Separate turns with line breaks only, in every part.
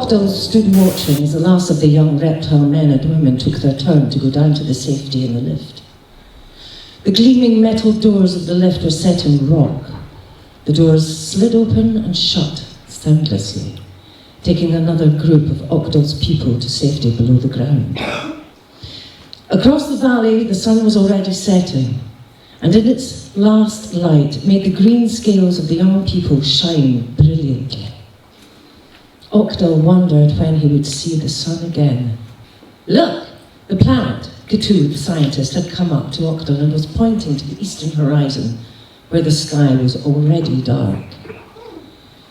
Octal stood watching as the last of the young reptile men and women took their turn to go down to the safety in the lift. The gleaming metal doors of the lift were set in rock. The doors slid open and shut soundlessly, taking another group of Octal's people to safety below the ground. Across the valley, the sun was already setting, and in its last light made the green scales of the young people shine brilliantly. Octal wondered when he would see the sun again. Look, the planet, Cthulhu, the scientist, had come up to Octal and was pointing to the eastern horizon, where the sky was already dark.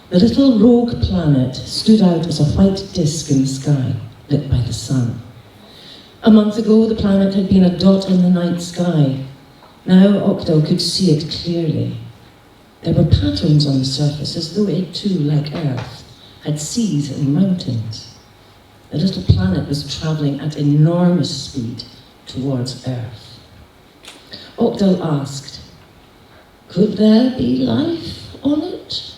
The little rogue planet stood out as a white disk in the sky, lit by the sun. A month ago, the planet had been a dot in the night sky. Now Octal could see it clearly. There were patterns on the surface, as though it too, like Earth, had seas and mountains. The little planet was travelling at enormous speed towards Earth. Octal asked, could there be life on it?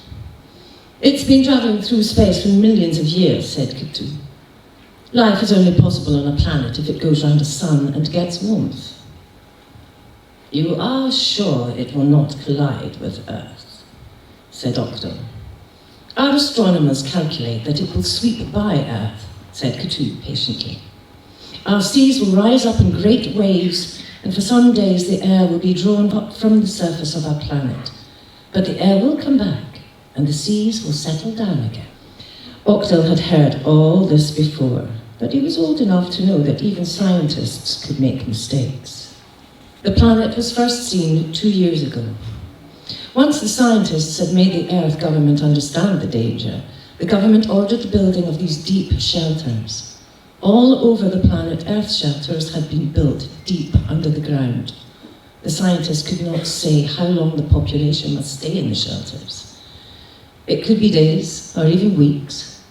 It's been travelling through space for millions of years, said Cthulhu. Life is only possible on a planet if it goes round a sun and gets warmth. You are sure it will not collide with Earth, said Octal. Our astronomers calculate that it will sweep by Earth, said Cthulhu patiently. Our seas will rise up in great waves, and for some days the air will be drawn up from the surface of our planet. But the air will come back, and the seas will settle down again. Octal had heard all this before, but he was old enough to know that even scientists could make mistakes. The planet was first seen 2 years ago. Once the scientists had made the Earth government understand the danger, the government ordered the building of these deep shelters. All over the planet, Earth shelters had been built deep under the ground. The scientists could not say how long the population must stay in the shelters. It could be days, or even weeks.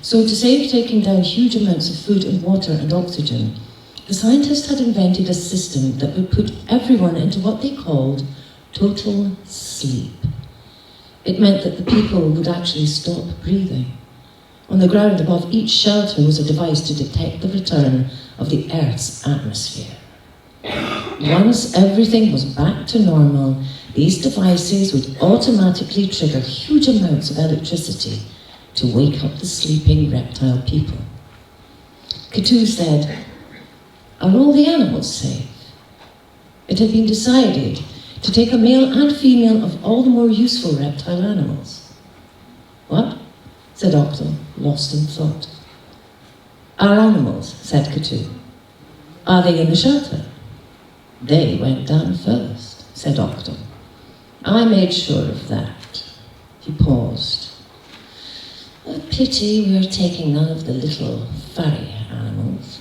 So to save taking down huge amounts of food and water and oxygen, the scientists had invented a system that would put everyone into what they called total sleep. It meant that the people would actually stop breathing. On the ground above each shelter was a device to detect the return of the Earth's atmosphere. Once everything was back to normal, these devices would automatically trigger huge amounts of electricity to wake up the sleeping reptile people. Cthulhu said, are all the animals safe? It had been decided to take a male and female of all the more useful reptile animals. What? Said Octal, lost in thought. Our animals, said Cthulhu. Are they in the shelter? They went down first, said Octal. I made sure of that. He paused. A pity we're taking none of the little furry animals.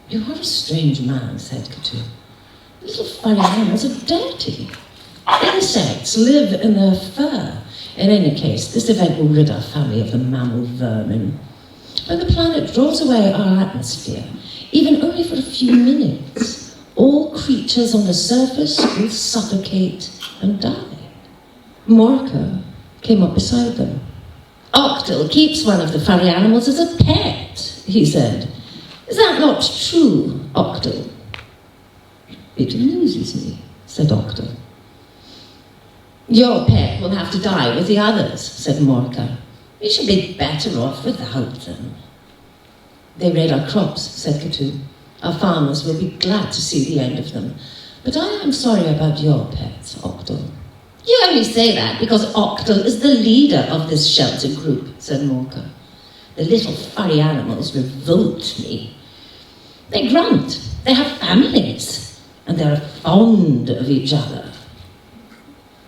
You are a strange man, said Cthulhu. Little furry animals are dirty. Insects live in their fur. In any case, this event will rid our family of the mammal vermin. When the planet draws away our atmosphere, even only for a few minutes, all creatures on the surface will suffocate and die. Morka came up beside them. Octal keeps one of the furry animals as a pet, he said. Is that not true, Octal? It amuses me, said Octal. Your pet will have to die with the others, said Morka. We shall be better off without them. They raid our crops, said Cthulhu. Our farmers will be glad to see the end of them. But I am sorry about your pets, Octal. You only say that because Octal is the leader of this shelter group, said Morka. The little furry animals revolt me. They grunt, they have families, and they are fond of each other.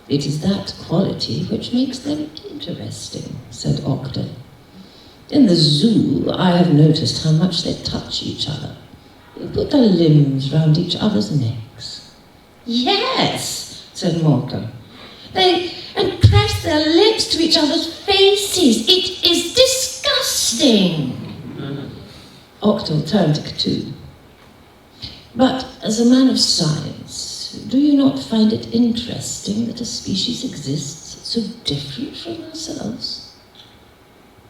It is that quality which makes them interesting, said Octal. In the zoo, I have noticed how much they touch each other. They put their limbs round each other's necks. Yes, said Morka. They press their lips to each other's faces. It is disgusting. Octal turned to Cthulhu. But as a man of science, do you not find it interesting that a species exists so different from ourselves?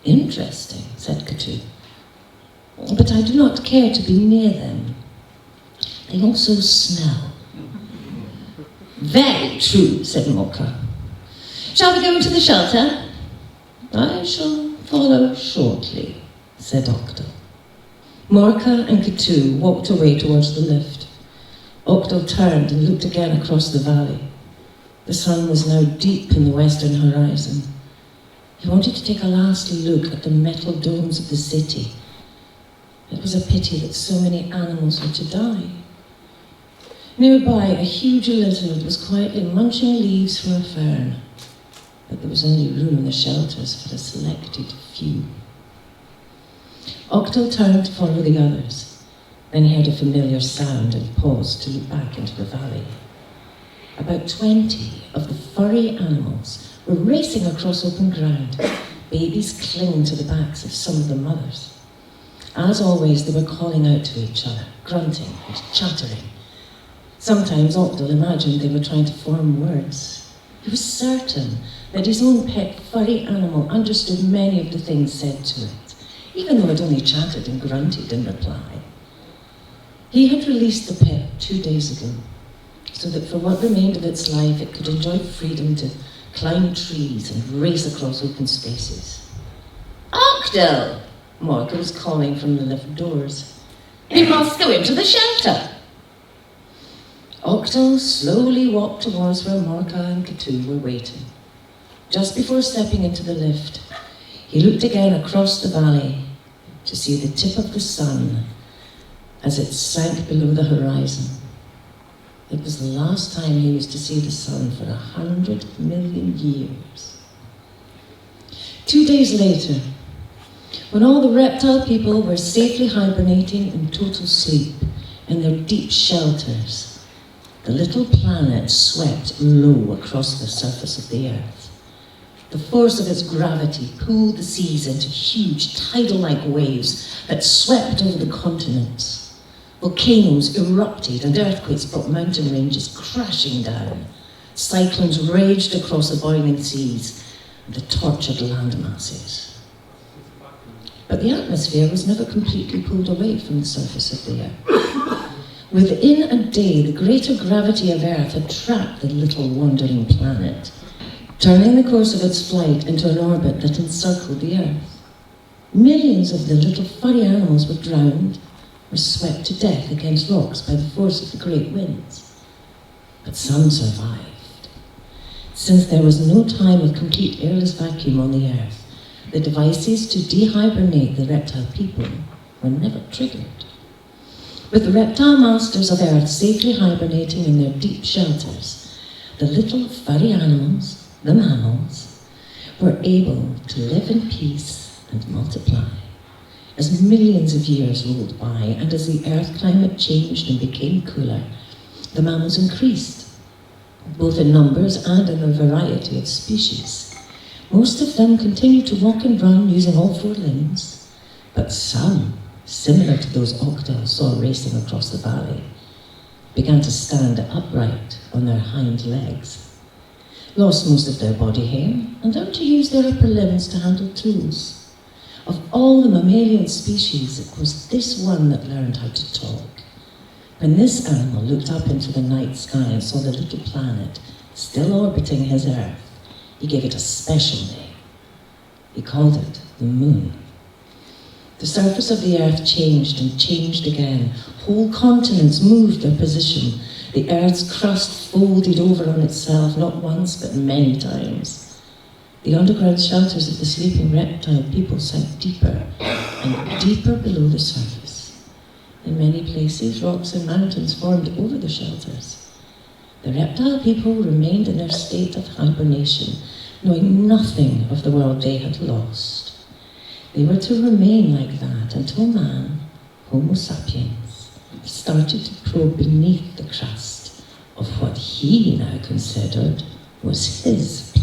Interesting, said Katu. But I do not care to be near them. They also smell. Very true, said Morka. Shall we go into the shelter? I shall follow shortly, said Octo. Morka and Katu walked away towards the lift. Octo turned and looked again across the valley. The sun was now deep in the western horizon. He wanted to take a last look at the metal domes of the city. It was a pity that so many animals were to die. Nearby, a huge lizard was quietly munching leaves from a fern, but there was only room in the shelters for a selected few. Octo turned to follow the others. Then he heard a familiar sound and paused to look back into the valley. About 20 of the furry animals were racing across open ground, babies clinging to the backs of some of the mothers. As always, they were calling out to each other, grunting and chattering. Sometimes Octo imagined they were trying to form words. He was certain that his own pet furry animal understood many of the things said to it, even though it only chattered and grunted in reply. He had released the pet 2 days ago, so that for what remained of its life it could enjoy freedom to climb trees and race across open spaces. Octo! Morka was calling from the lift doors. You must go into the shelter! Octo slowly walked towards where Morka and Katu were waiting. Just before stepping into the lift, he looked again across the valley to see the tip of the sun as it sank below the horizon. It was the last time he was to see the sun for 100 million years. 2 days later, when all the reptile people were safely hibernating in total sleep in their deep shelters, the little planet swept low across the surface of the earth. The force of its gravity pulled the seas into huge tidal-like waves that swept over the continents. Volcanoes erupted and earthquakes brought mountain ranges crashing down. Cyclones raged across the boiling seas and the tortured land masses. But the atmosphere was never completely pulled away from the surface of the earth. Within a day, the greater gravity of Earth had trapped the little wandering planet, turning the course of its flight into an orbit that encircled the Earth. Millions of the little furry animals were drowned or swept to death against rocks by the force of the great winds. But some survived. Since there was no time of complete airless vacuum on the Earth, the devices to dehibernate the reptile people were never triggered. With the reptile masters of Earth safely hibernating in their deep shelters, the little furry animals, the mammals, were able to live in peace and multiply. As millions of years rolled by, and as the Earth climate changed and became cooler, the mammals increased, both in numbers and in a variety of species. Most of them continued to walk and run using all 4 limbs, but some, similar to those Octo saw racing across the valley, began to stand upright on their hind legs, lost most of their body hair, and learned to use their upper limbs to handle tools. Of all the mammalian species, it was this one that learned how to talk. When this animal looked up into the night sky and saw the little planet still orbiting his Earth, he gave it a special name. He called it the Moon. The surface of the Earth changed and changed again. Whole continents moved their position. The Earth's crust folded over on itself, not once but many times. The underground shelters of the sleeping reptile people sank deeper and deeper below the surface. In many places, rocks and mountains formed over the shelters. The reptile people remained in their state of hibernation, knowing nothing of the world they had lost. They were to remain like that until man, Homo sapiens, started to probe beneath the crust of what he now considered was his